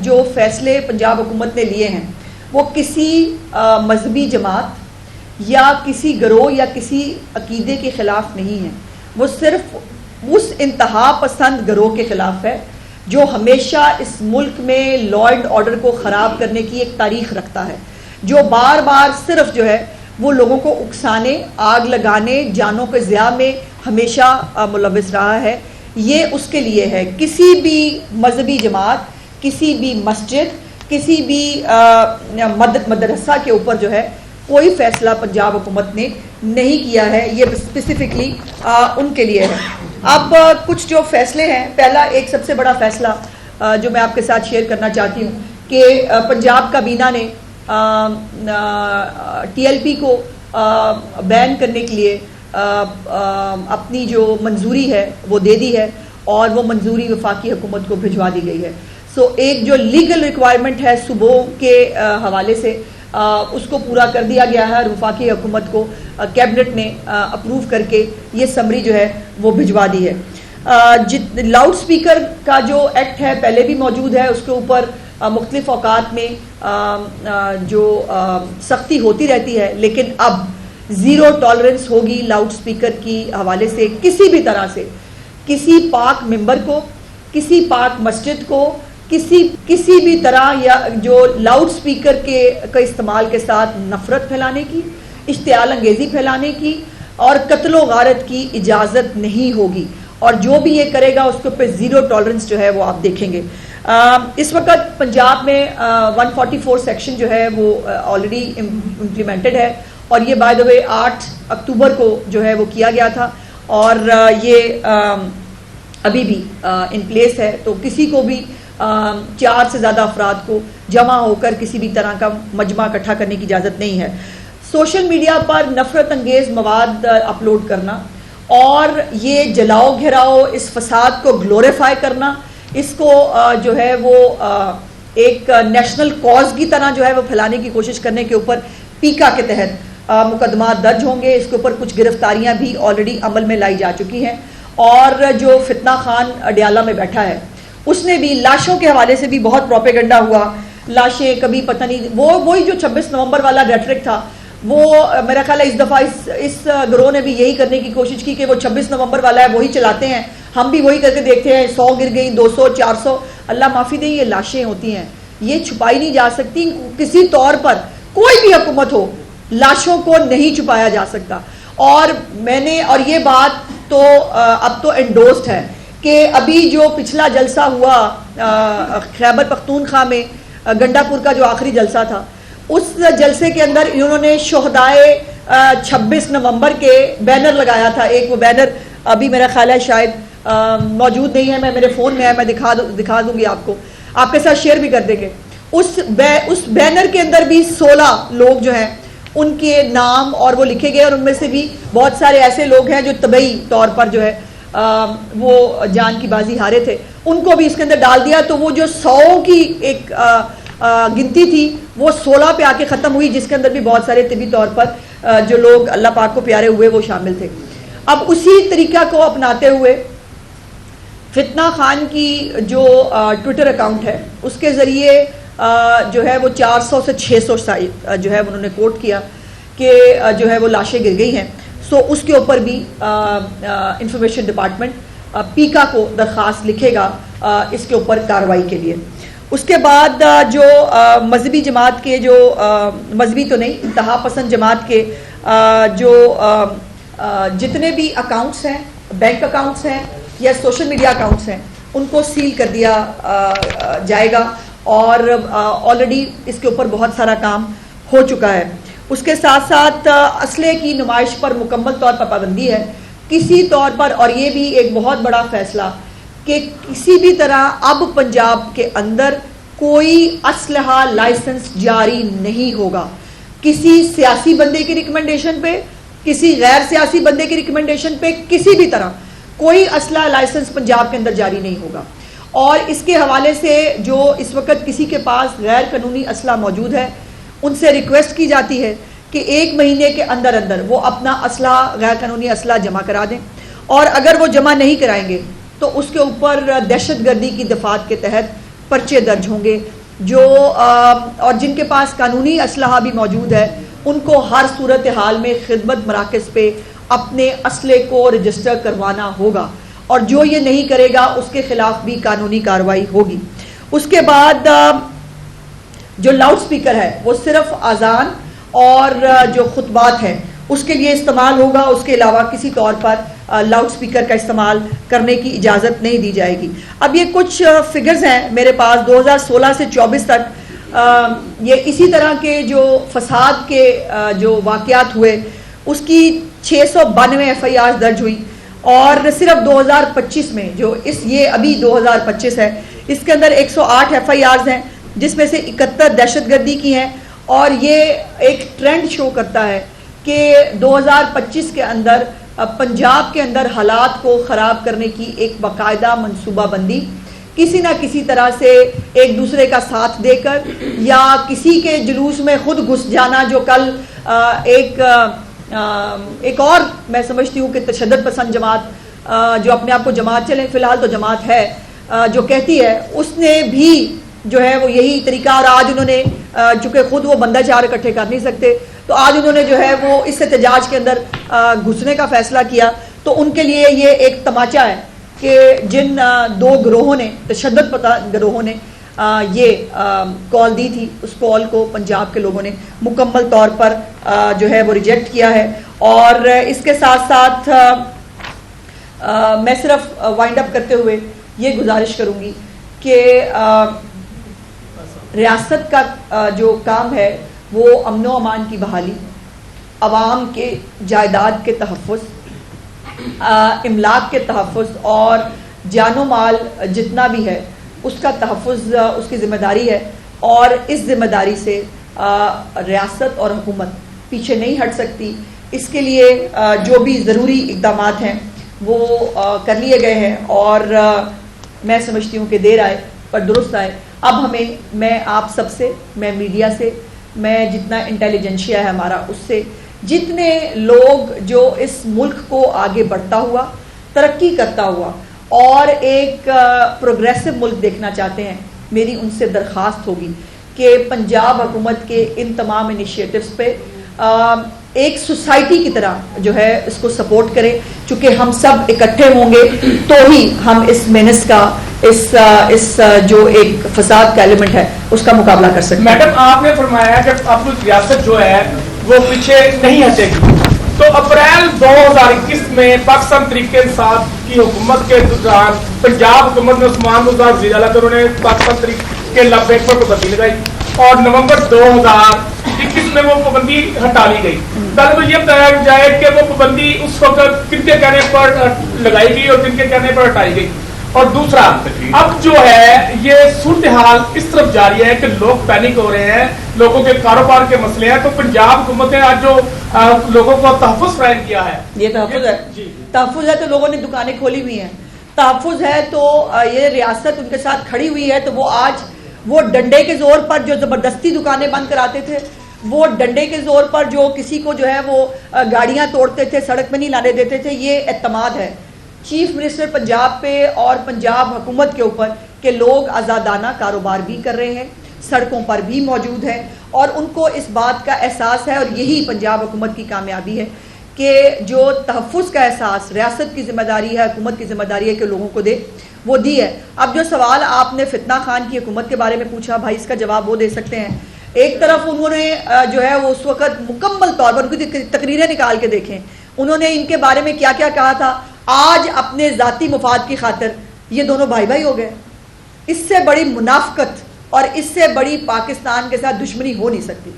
جو فیصلے پنجاب حکومت نے لیے ہیں وہ کسی مذہبی جماعت یا کسی گروہ یا کسی عقیدے کے خلاف نہیں ہے، وہ صرف اس انتہا پسند گروہ کے خلاف ہے جو ہمیشہ اس ملک میں لا اینڈ آرڈر کو خراب کرنے کی ایک تاریخ رکھتا ہے، جو بار بار صرف جو ہے وہ لوگوں کو اکسانے، آگ لگانے، جانوں کے ضیاع میں ہمیشہ ملوث رہا ہے۔ یہ اس کے لیے ہے، کسی بھی مذہبی جماعت، کسی بھی مسجد، کسی بھی مدرسہ کے اوپر جو ہے کوئی فیصلہ پنجاب حکومت نے نہیں کیا ہے، یہ اسپیسیفکلی ان کے لیے ہے۔ اب کچھ جو فیصلے ہیں، پہلا ایک سب سے بڑا فیصلہ جو میں آپ کے ساتھ شیئر کرنا چاہتی ہوں کہ پنجاب کابینہ نے ٹی ایل پی کو بین کرنے کے لیے اپنی جو منظوری ہے وہ دے دی ہے، اور وہ منظوری وفاقی حکومت کو بھجوا دی گئی ہے۔ سو ایک جو لیگل ریکوائرمنٹ ہے صوبوں کے حوالے سے اس کو پورا کر دیا گیا ہے، اور وفاقی حکومت کو کیبنٹ نے اپروو کر کے یہ سمری جو ہے وہ بھجوا دی ہے۔ لاؤڈ سپیکر کا جو ایکٹ ہے پہلے بھی موجود ہے، اس کے اوپر مختلف اوقات میں جو سختی ہوتی رہتی ہے، لیکن اب زیرو ٹالرنس ہوگی لاؤڈ سپیکر کی حوالے سے، کسی بھی طرح سے کسی پاک ممبر کو، کسی پاک مسجد کو، کسی بھی طرح یا جو لاؤڈ سپیکر کے استعمال کے ساتھ نفرت پھیلانے کی، اشتعال انگیزی پھیلانے کی اور قتل و غارت کی اجازت نہیں ہوگی، اور جو بھی یہ کرے گا اس کے اوپر زیرو ٹالرنس جو ہے وہ آپ دیکھیں گے۔ اس وقت پنجاب میں 144 سیکشن جو ہے وہ آلریڈی امپلیمنٹڈ ہے، اور یہ بائی دا وے 8 اکتوبر کو جو ہے وہ کیا گیا تھا، اور یہ ابھی بھی ان پلیس ہے۔ تو کسی کو بھی 4 سے زیادہ افراد کو جمع ہو کر کسی بھی طرح کا مجمع اکٹھا کرنے کی اجازت نہیں ہے۔ سوشل میڈیا پر نفرت انگیز مواد اپلوڈ کرنا اور یہ جلاؤ گھراؤ، اس فساد کو گلوریفائی کرنا، اس کو جو ہے وہ ایک نیشنل کاز کی طرح جو ہے وہ پھیلانے کی کوشش کرنے کے اوپر پیکا کے تحت مقدمات درج ہوں گے۔ اس کے اوپر کچھ گرفتاریاں بھی آلریڈی عمل میں لائی جا چکی ہیں، اور جو فتنہ خان اڈیالہ میں بیٹھا ہے اس نے بھی لاشوں کے حوالے سے بھی بہت پروپیگنڈا ہوا، لاشیں کبھی پتہ نہیں، وہی جو 26 نومبر والا ریٹرک تھا، وہ میرا خیال ہے اس دفعہ اس گروہ نے بھی یہی کرنے کی کوشش کی کہ وہ 26 نومبر والا ہے وہی چلاتے ہیں، ہم بھی وہی کر کے دیکھتے ہیں، 100 گر گئی، 200، 400، اللہ معافی دے، یہ لاشیں ہوتی ہیں، یہ چھپائی نہیں جا سکتی کسی طور پر، کوئی بھی حکومت ہو لاشوں کو نہیں چھپایا جا سکتا۔ اور میں نے، اور یہ بات تو اب تو انڈورسڈ ہے کہ ابھی جو پچھلا جلسہ ہوا خیبر پختونخوا میں، گنڈا پور کا جو آخری جلسہ تھا، اس جلسے کے اندر انہوں نے شہدائے 26 نومبر کے بینر لگایا تھا۔ ایک وہ بینر ابھی میرا خیال ہے شاید موجود نہیں ہے، میں میرے فون میں ہے، میں دکھا دوں گی آپ کو، آپ کے ساتھ شیئر بھی کر دیں گے۔ اس بینر کے اندر بھی 16 لوگ جو ہیں ان کے نام اور وہ لکھے گئے، اور ان میں سے بھی بہت سارے ایسے لوگ ہیں جو طبعی طور پر جو ہے وہ جان کی بازی ہارے تھے، ان کو بھی اس کے اندر ڈال دیا۔ تو وہ جو 100 کی ایک گنتی تھی وہ 16 پہ آ کے ختم ہوئی، جس کے اندر بھی بہت سارے طبی طور پر جو لوگ اللہ پاک کو پیارے ہوئے وہ شامل تھے۔ اب اسی طریقہ کو اپناتے ہوئے فتنہ خان کی جو ٹویٹر اکاؤنٹ ہے اس کے ذریعے جو ہے وہ 400 سے 600 جو ہے انہوں نے کوٹ کیا کہ جو ہے وہ لاشیں گر گئی ہیں۔ سو اس کے اوپر بھی انفارمیشن ڈپارٹمنٹ پیکا کو درخواست لکھے گا اس کے اوپر کارروائی کے لیے۔ اس کے بعد جو مذہبی جماعت کے جو مذہبی تو نہیں، انتہا پسند جماعت کے جو جتنے بھی اکاؤنٹس ہیں، بینک اکاؤنٹس ہیں یا سوشل میڈیا اکاؤنٹس ہیں، ان کو سیل کر دیا جائے گا، اور آلریڈی اس کے اوپر بہت سارا کام ہو چکا ہے۔ اس کے ساتھ ساتھ اسلحے کی نمائش پر مکمل طور پر پابندی ہے کسی طور پر، اور یہ بھی ایک بہت بڑا فیصلہ کہ کسی بھی طرح اب پنجاب کے اندر کوئی اسلحہ لائسنس جاری نہیں ہوگا، کسی سیاسی بندے کی ریکمنڈیشن پہ، کسی غیر سیاسی بندے کی ریکمنڈیشن پہ، کسی بھی طرح کوئی اسلحہ لائسنس پنجاب کے اندر جاری نہیں ہوگا۔ اور اس کے حوالے سے جو اس وقت کسی کے پاس غیر قانونی اسلحہ موجود ہے ان سے ریکویسٹ کی جاتی ہے کہ 1 مہینے کے اندر اندر وہ اپنا اسلحہ، غیر قانونی اسلحہ جمع کرا دیں، اور اگر وہ جمع نہیں کرائیں گے تو اس کے اوپر دہشت گردی کی دفعات کے تحت پرچے درج ہوں گے، اور جن کے پاس قانونی اسلحہ بھی موجود ہے ان کو ہر صورتحال میں خدمت مراکز پہ اپنے اسلحے کو رجسٹر کروانا ہوگا، اور جو یہ نہیں کرے گا اس کے خلاف بھی قانونی کارروائی ہوگی۔ اس کے بعد جو لاؤڈ سپیکر ہے وہ صرف اذان اور جو خطبات ہیں اس کے لیے استعمال ہوگا، اس کے علاوہ کسی طور پر لاؤڈ سپیکر کا استعمال کرنے کی اجازت نہیں دی جائے گی۔ اب یہ کچھ فگرز ہیں میرے پاس 2016 سے 24 تک، یہ اسی طرح کے جو فساد کے جو واقعات ہوئے اس کی 692 FIR درج ہوئی، اور صرف 2025 میں جو یہ ابھی 2025 ہے اس کے اندر 108 FIRs ہیں، جس میں سے 71 دہشت گردی کی ہیں، اور یہ ایک ٹرینڈ شو کرتا ہے کہ 2025 کے اندر پنجاب کے اندر حالات کو خراب کرنے کی ایک باقاعدہ منصوبہ بندی کسی نہ کسی طرح سے ایک دوسرے کا ساتھ دے کر یا کسی کے جلوس میں خود گھس جانا، جو کل ایک اور میں سمجھتی ہوں کہ تشدد پسند جماعت جو اپنے آپ کو جماعت چلیں، فی الحال تو جماعت ہے، جو کہتی ہے، اس نے بھی جو ہے وہ یہی طریقہ، اور آج انہوں نے چونکہ خود وہ بندہ چار اکٹھے کر نہیں سکتے تو آج انہوں نے جو ہے وہ اس احتجاج کے اندر گھسنے کا فیصلہ کیا، تو ان کے لیے یہ ایک تماچا ہے کہ جن دو گروہوں نے، تشدد پسند گروہوں نے یہ کال دی تھی، اس کال کو پنجاب کے لوگوں نے مکمل طور پر جو ہے وہ ریجیکٹ کیا ہے۔ اور اس کے ساتھ ساتھ میں صرف وائنڈ اپ کرتے ہوئے یہ گزارش کروں گی کہ ریاست کا جو کام ہے وہ امن و امان کی بحالی، عوام کے جائیداد کے تحفظ، املاک کے تحفظ اور جان و مال جتنا بھی ہے اس کا تحفظ اس کی ذمہ داری ہے، اور اس ذمہ داری سے ریاست اور حکومت پیچھے نہیں ہٹ سکتی۔ اس کے لیے جو بھی ضروری اقدامات ہیں وہ کر لیے گئے ہیں، اور میں سمجھتی ہوں کہ دیر آئے پر درست آئے۔ اب میں آپ سب سے، میں میڈیا سے، میں جتنا انٹیلیجنشیا ہے ہمارا اس سے، جتنے لوگ جو اس ملک کو آگے بڑھتا ہوا، ترقی کرتا ہوا اور ایک پروگریسو ملک دیکھنا چاہتے ہیں، میری ان سے درخواست ہوگی کہ پنجاب حکومت کے ان تمام انیشیٹوز پہ ایک سوسائٹی کی طرح جو ہے اس کو سپورٹ کریں، چونکہ ہم سب اکٹھے ہوں گے تو ہی ہم اس مینس کا، اس جو ایک فساد کا ایلیمنٹ ہے اس کا مقابلہ کر سکتے ہیں۔ میڈم آپ نے فرمایا کہ اب ریاست جو ہے وہ پیچھے نہیں ہٹے گی، تو اپریل 2021 میں پاکستان تحریک انصاف کی حکومت کے دوران پنجاب حکومت نے عثمان مزار وزیر اعلیٰ تھے، انہوں نے پاکستان تحریک کے لبیک پر پابندی لگائی، اور نومبر 2021 میں وہ پابندی ہٹا لی گئی۔ پہلے تو یہ بتایا جائے کہ وہ پابندی اس وقت کن کے کہنے پر لگائی گئی اور کن کے کہنے پر ہٹائی گئی، اور دوسرا اب جو ہے یہ صورتحال اس طرف جاری ہے کہ لوگ پینک ہو رہے ہیں، لوگوں کے کاروبار کے مسئلے ہیں، تو پنجاب حکومت نے آج جو لوگوں کو تحفظ فراہم کیا ہے، یہ تحفظ ہے، تحفظ ہے تو لوگوں نے دکانیں کھولی ہوئی ہیں، تحفظ ہے تو یہ ریاست ان کے ساتھ کھڑی ہوئی ہے، تو وہ آج وہ ڈنڈے کے زور پر جو زبردستی دکانیں بند کراتے تھے، وہ ڈنڈے کے زور پر جو کسی کو جو ہے وہ گاڑیاں توڑتے تھے، سڑک پہ نہیں لانے دیتے تھے، یہ اعتماد ہے چیف منسٹر پنجاب پہ اور پنجاب حکومت کے اوپر کہ لوگ آزادانہ کاروبار بھی کر رہے ہیں، سڑکوں پر بھی موجود ہیں، اور ان کو اس بات کا احساس ہے، اور یہی پنجاب حکومت کی کامیابی ہے کہ جو تحفظ کا احساس ریاست کی ذمہ داری ہے، حکومت کی ذمہ داری ہے کہ لوگوں کو دے، وہ دی ہے۔ اب جو سوال آپ نے فتنہ خان کی حکومت کے بارے میں پوچھا، بھائی اس کا جواب وہ دے سکتے ہیں۔ ایک طرف انہوں نے جو ہے وہ اس وقت مکمل طور پر ان کی تقریریں نکال کے دیکھیں، انہوں نے ان کے بارے میں کیا کیا کہا تھا، آج اپنے ذاتی مفاد کی خاطر یہ دونوں بھائی بھائی ہو گئے۔ اس سے بڑی منافقت اور اس سے بڑی پاکستان کے ساتھ دشمنی ہو نہیں سکتی۔